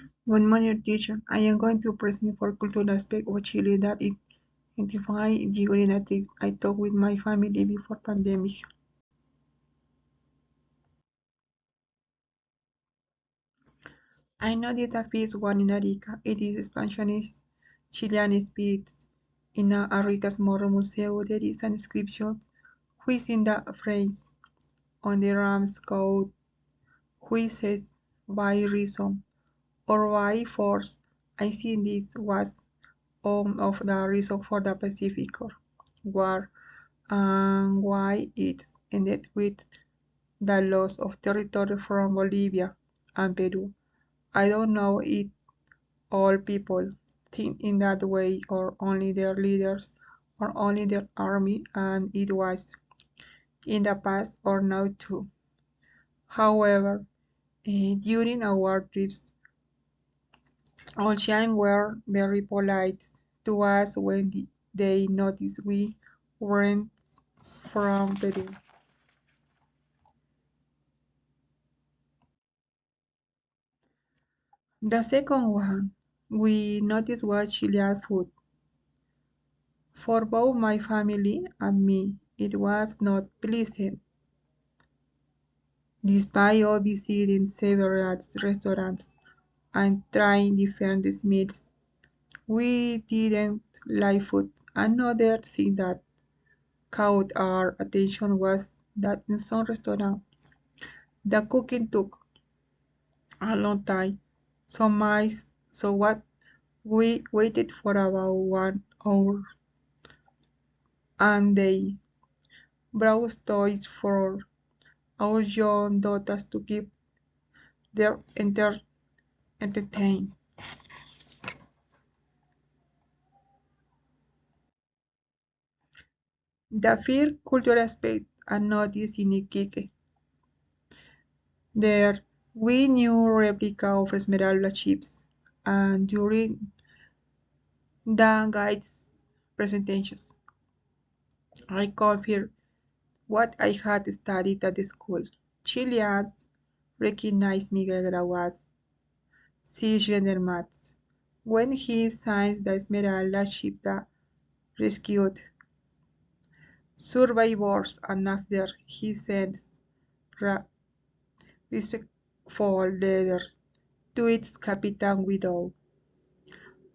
Good morning, teacher. I am going to present for cultural aspect of Chile that it identify during a trip I took with my family before pandemic. I noticed a feast one in Arica. It is Spanish Chilean spirits. In Arica's Morro Museo, there is an inscription which in the phrase on the ram's coat, which says by reason or by force. I think this was one of the reasons for the Pacific War and why it ended with the loss of territory from Bolivia and Peru. I don't know if all people think in that way or only their leaders or only their army, and it was in the past or now too. However, during our trips, Ocean were very polite to us when they noticed we weren't from Peru. The second one we noticed was Chilean food. For both my family and me, it was not pleasant. Despite all visiting several restaurants and trying different meals, we didn't like food. Another thing that caught our attention was that in some restaurants, the cooking took a long time. So what we waited for about 1 hour and they brought toys for our young daughters to keep them entertained. The third cultural aspect I noticed in Iquique. There we knew replica of Esmeralda chips, and during the guide's presentations, I confirmed what I had studied at the school. Chileans recognized Miguel Grau's cisgender maths when he signs the Esmeralda ship that rescued survivors, and after he sends respectful letter to its Captain Widow,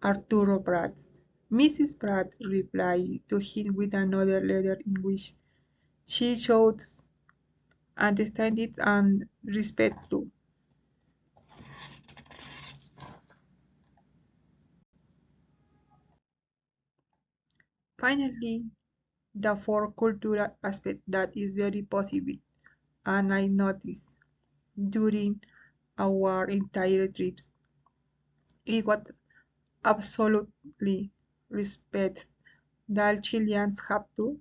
Arturo Prats. Mrs. Pratt replied to him with another letter in which she shows understanding and respect too. Finally, the fourth cultural aspect that is very positive and I noticed during our entire trips it was absolutely respect that Chileans have to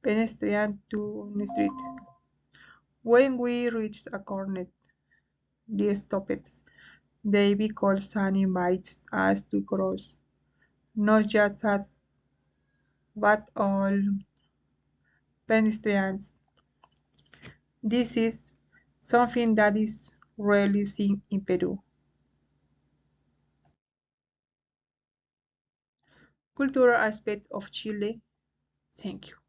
pedestrian to the street. When we reached a corner, the stopped. They because and invites us to cross, not just us, but all pedestrians. This is something that is rarely seen in Peru. Cultural aspect of Chile. Thank you.